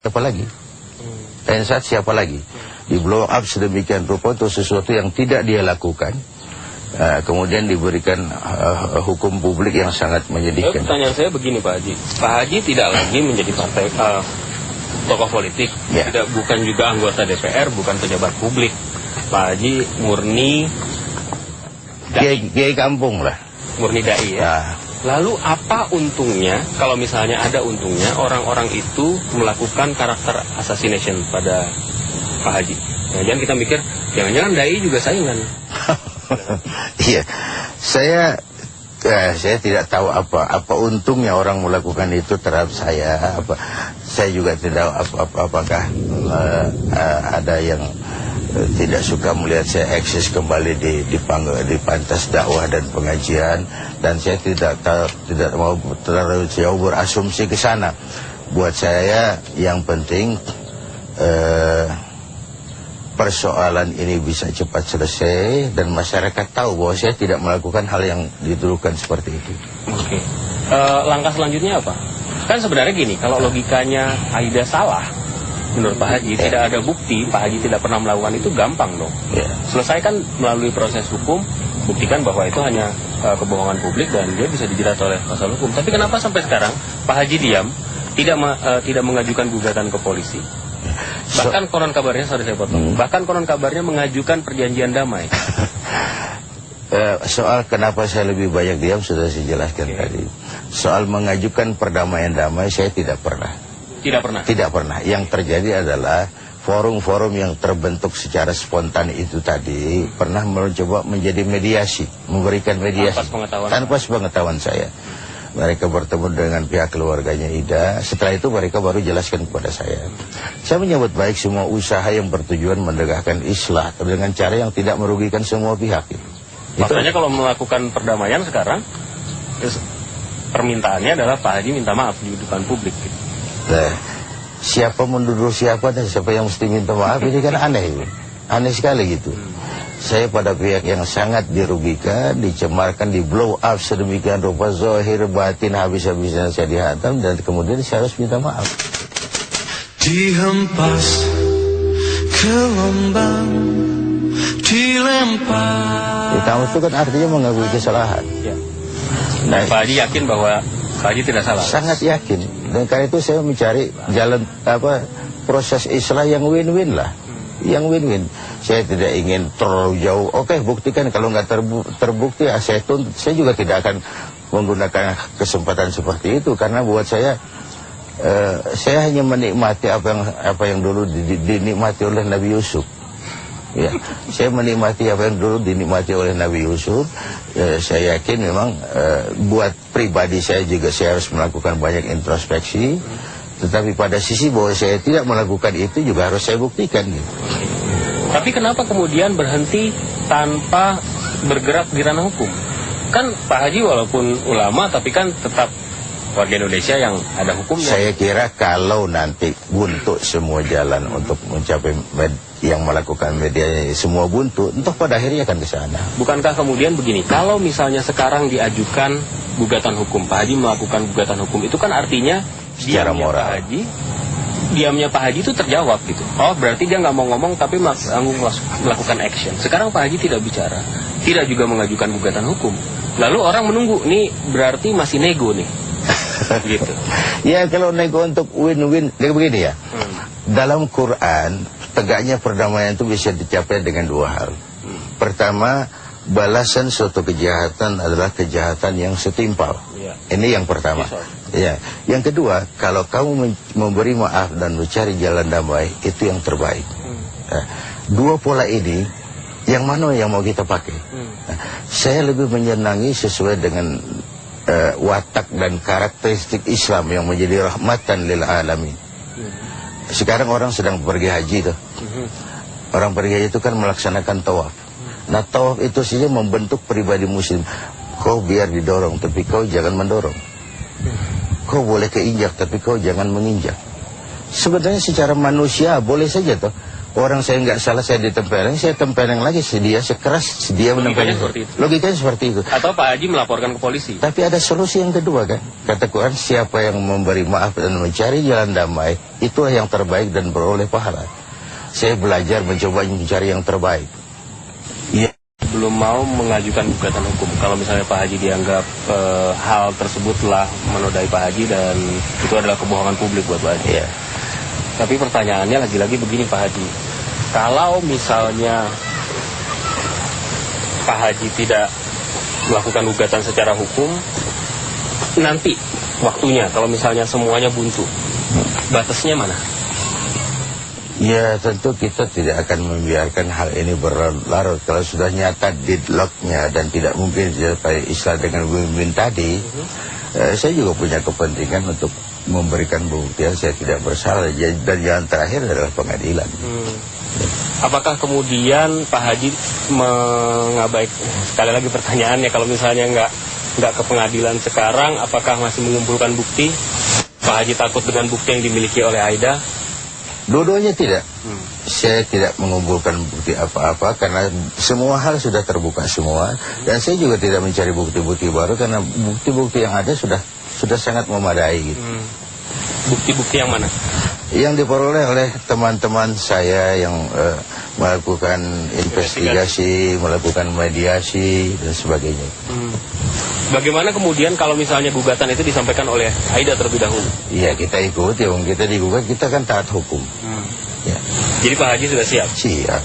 Siapa lagi? Saat siapa lagi? Di blow up sedemikian rupa untuk sesuatu yang tidak dia lakukan. Kemudian diberikan hukum publik yang sangat menyedihkan. Pertanyaan saya begini Pak Haji. Pak Haji tidak lagi menjadi partai tokoh politik, ya. Bukan juga anggota DPR, bukan pejabat publik. Pak Haji murni kiai kampung lah. Murni dai ya. Nah. Lalu apa untungnya, kalau misalnya ada untungnya, orang-orang itu melakukan karakter assassination pada Pak Haji? Jangan kita mikir, jangan-jangan dai juga saingan. Iya, saya tidak tahu apa untungnya orang melakukan itu terhadap saya. Saya juga tidak tahu apakah ada yang tidak suka melihat saya eksis kembali di pantas dakwah dan pengajian, dan saya tidak mau terlalu jauh berasumsi ke sana. Buat saya yang penting persoalan ini bisa cepat selesai dan masyarakat tahu bahwa saya tidak melakukan hal yang dituduhkan seperti itu. Oke. Langkah selanjutnya apa? Kan sebenarnya gini, kalau logikanya Aida salah, menurut Pak Haji, tidak ada bukti, Pak Haji tidak pernah melakukan itu, gampang dong. Selesaikan melalui proses hukum, buktikan bahwa itu hanya kebohongan publik dan dia bisa dijerat oleh pasal hukum. Tapi kenapa sampai sekarang Pak Haji diam, tidak mengajukan gugatan ke polisi? Bahkan konon kabarnya, bahkan konon kabarnya mengajukan perjanjian damai. Soal kenapa saya lebih banyak diam sudah saya jelaskan tadi. Soal mengajukan perdamaian damai saya tidak pernah. Tidak pernah? Tidak pernah. Yang terjadi adalah forum-forum yang terbentuk secara spontan itu tadi pernah mencoba menjadi mediasi, memberikan mediasi tanpa sepengetahuan saya. Mereka bertemu dengan pihak keluarganya Ida. Setelah itu mereka baru jelaskan kepada saya. Saya menyambut baik semua usaha yang bertujuan menegakkan islah dengan cara yang tidak merugikan semua pihak. Makanya kalau melakukan perdamaian sekarang, permintaannya adalah Pak Haji minta maaf di depan publik. Nah, siapa menuduh siapa dan siapa yang mesti minta maaf, ini kan aneh. Aneh sekali gitu. Saya pada pihak yang sangat dirugikan, dicemarkan, di blow up sedemikian rupa, zahir batin habis-habisan saya dihantam, dan kemudian saya harus minta maaf. Dihempas ke lombang, dilempar. Minta maaf itu kan artinya mengakui kesalahan. Ya. Nah, Pak Haji yakin bahwa Pak Haji tidak salah? Sangat yakin. Dan karena itu saya mencari jalan proses islah yang win-win lah. Yang win-win. Saya tidak ingin terlalu jauh. Oke, buktikan. Kalau nggak terbukti, saya tuntut. Saya juga tidak akan menggunakan kesempatan seperti itu, karena buat saya hanya menikmati apa yang dulu dinikmati oleh Nabi Yusuf. Ya, saya menikmati apa yang dulu dinikmati oleh Nabi Yusuf. Saya yakin memang buat pribadi saya juga saya harus melakukan banyak introspeksi. Tetapi pada sisi bahwa saya tidak melakukan itu juga harus saya buktikan gitu. Tapi kenapa kemudian berhenti tanpa bergerak di ranah hukum? Kan Pak Haji walaupun ulama tapi kan tetap warga Indonesia yang ada hukumnya. Saya kira kalau nanti buntu semua jalan untuk mencapai yang melakukan media semua buntu, entah pada akhirnya akan ke sana. Bukankah kemudian begini, kalau misalnya sekarang diajukan gugatan hukum, Pak Haji melakukan gugatan hukum, itu kan artinya secara moral diamnya Pak Haji itu terjawab gitu. Oh, berarti dia nggak mau ngomong tapi melakukan action. Sekarang Pak Haji tidak bicara, tidak juga mengajukan gugatan hukum. Lalu orang menunggu, nih berarti masih nego nih. Gitu. Ya, kalau nego untuk win-win, begini ya. Dalam Quran, tegaknya perdamaian itu bisa dicapai dengan dua hal. Pertama, balasan suatu kejahatan adalah kejahatan yang setimpal. Ini yang pertama. Ya. Yang kedua, kalau kamu memberi maaf dan mencari jalan damai, itu yang terbaik. Dua pola ini, yang mana yang mau kita pakai? Saya lebih menyenangi sesuai dengan watak dan karakteristik Islam yang menjadi rahmatan lil alamin. Sekarang orang sedang pergi haji tuh. Orang pergi haji itu kan melaksanakan tawaf. Nah, tawaf itu saja membentuk pribadi muslim. Kau biar didorong, tapi kau jangan mendorong. Kau boleh keinjak, tapi kau jangan menginjak. Sebenarnya secara manusia boleh saja toh. orang saya nggak salah, saya ditempeleng, saya tempeleng lagi, sekeras dia Logikanya menempeleng. seperti itu. Logikanya seperti itu. Atau Pak Haji melaporkan ke polisi. Tapi ada solusi yang kedua kan. Kata Quran, siapa yang memberi maaf dan mencari jalan damai, itulah yang terbaik dan beroleh pahala. Saya belajar mencoba mencari yang terbaik. Iya. Belum mau mengajukan gugatan hukum. Kalau misalnya Pak Haji dianggap hal tersebut telah menodai Pak Haji dan itu adalah kebohongan publik buat Pak Haji. Iya. Tapi pertanyaannya lagi-lagi begini Pak Haji. Kalau misalnya Pak Haji tidak melakukan gugatan secara hukum, nanti waktunya kalau misalnya semuanya buntu, batasnya mana? Ya tentu kita tidak akan membiarkan hal ini berlarut. Kalau sudah nyata deadlocknya dan tidak mungkin sampai istilah dengan win-win tadi, saya juga punya kepentingan untuk memberikan buktian saya tidak bersalah, dan yang terakhir adalah pengadilan. Apakah kemudian Pak Haji mengabaikan, sekali lagi pertanyaannya, kalau misalnya nggak ke pengadilan sekarang, apakah masih mengumpulkan bukti? Pak Haji takut dengan bukti yang dimiliki oleh Aida? Dua-duanya tidak. Saya tidak mengumpulkan bukti apa-apa karena semua hal sudah terbuka semua, dan saya juga tidak mencari bukti-bukti baru karena bukti-bukti yang ada sudah sangat memadai gitu. Bukti-bukti yang mana? Yang diperoleh oleh teman-teman saya yang melakukan investigasi, melakukan mediasi dan sebagainya. Bagaimana kemudian kalau misalnya gugatan itu disampaikan oleh Aida terlebih dahulu? Iya, kita ikut, ya kita digugat, kita kan taat hukum. Ya. Jadi Pak Haji sudah siap? Siap.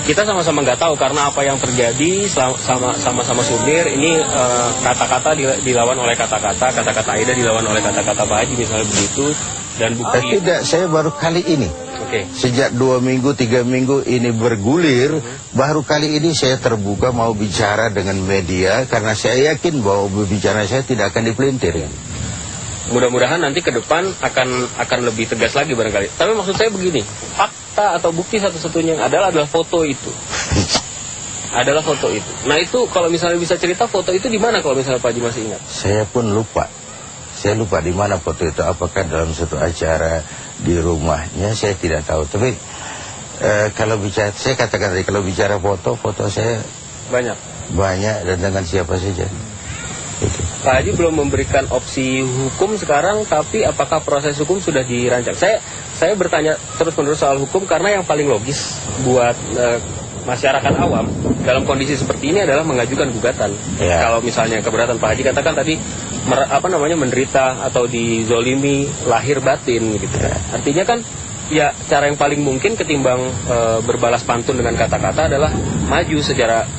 Kita sama-sama nggak tahu karena apa yang terjadi sama-sama Sudir ini, kata-kata dilawan oleh kata-kata Aida dilawan oleh kata-kata Pak Haji misalnya begitu, dan bukti. Tidak, saya baru kali ini. Oke. Sejak 2 minggu, 3 minggu ini bergulir, baru kali ini saya terbuka mau bicara dengan media karena saya yakin bahwa bicara saya tidak akan dipelintir. Mudah-mudahan nanti ke depan akan lebih tegas lagi barangkali. Tapi maksud saya begini, fakta atau bukti satu-satunya yang adalah foto itu. Adalah foto itu. Nah itu kalau misalnya bisa cerita foto itu di mana kalau misalnya Pak Haji masih ingat? Saya pun lupa. Saya lupa di mana foto itu. Apakah dalam suatu acara di rumahnya, saya tidak tahu. Tapi kalau bicara, saya katakan tadi, kalau bicara foto saya banyak dan dengan siapa saja. Itu. Pak Haji belum memberikan opsi hukum sekarang, tapi apakah proses hukum sudah dirancang? Saya bertanya terus-menerus soal hukum karena yang paling logis buat masyarakat awam dalam kondisi seperti ini adalah mengajukan gugatan. Ya. Kalau misalnya keberatan, Pak Haji katakan tadi menderita atau dizolimi lahir batin gitu. Ya. Artinya kan ya cara yang paling mungkin ketimbang berbalas pantun dengan kata-kata adalah maju secara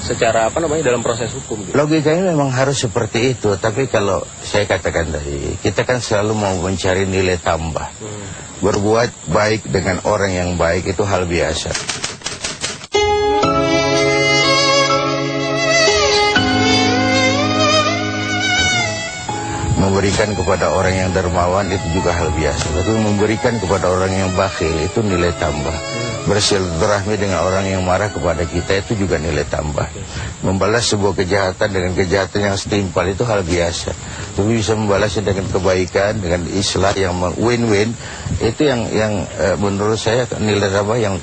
dalam proses hukum gitu. Logikanya memang harus seperti itu, tapi kalau saya katakan tadi, kita kan selalu mau mencari nilai tambah. Berbuat baik dengan orang yang baik itu hal biasa. Memberikan kepada orang yang dermawan itu juga hal biasa. Tapi memberikan kepada orang yang bakhil itu nilai tambah. Bersilaturahmi dengan orang yang marah kepada kita itu juga nilai tambah. Membalas sebuah kejahatan dengan kejahatan yang setimpal itu hal biasa. Tapi bisa membalasnya dengan kebaikan, dengan islah yang win-win, itu yang menurut saya nilai tambah yang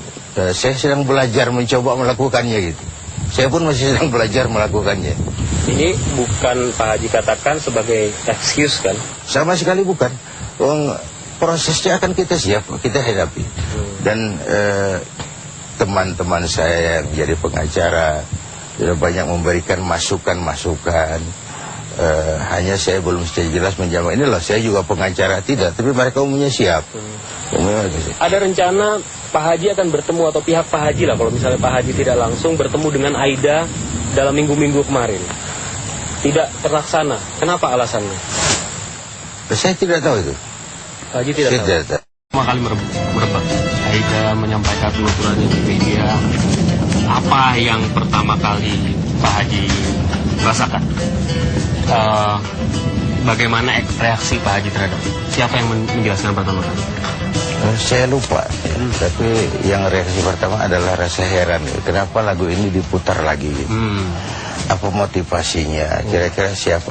saya sedang belajar mencoba melakukannya gitu. Saya pun masih sedang belajar melakukannya. Ini bukan Pak Haji katakan sebagai excuse kan? Sama sekali bukan. Prosesnya akan kita hadapi. Dan teman-teman saya yang jadi pengacara sudah banyak memberikan masukan-masukan. Hanya saya belum secara jelas menjawab. Ini loh, saya juga pengacara tidak, tapi mereka umumnya siap. Ada rencana Pak Haji akan bertemu atau pihak Pak Haji lah, kalau misalnya Pak Haji tidak langsung bertemu dengan Aida dalam minggu-minggu kemarin. Tidak terlaksana. Kenapa alasannya? Saya tidak tahu itu. Pak Haji tidak tahu. Pertama kali merebak. Aida menyampaikan penuturannya di media. Apa yang pertama kali Pak Haji rasakan? Bagaimana reaksi Pak Haji terhadap? Siapa yang menjelaskan pertama kali? Saya lupa. Tapi yang reaksi pertama adalah rasa heran. Kenapa lagu ini diputar lagi? Apa motivasinya? Kira-kira siapa?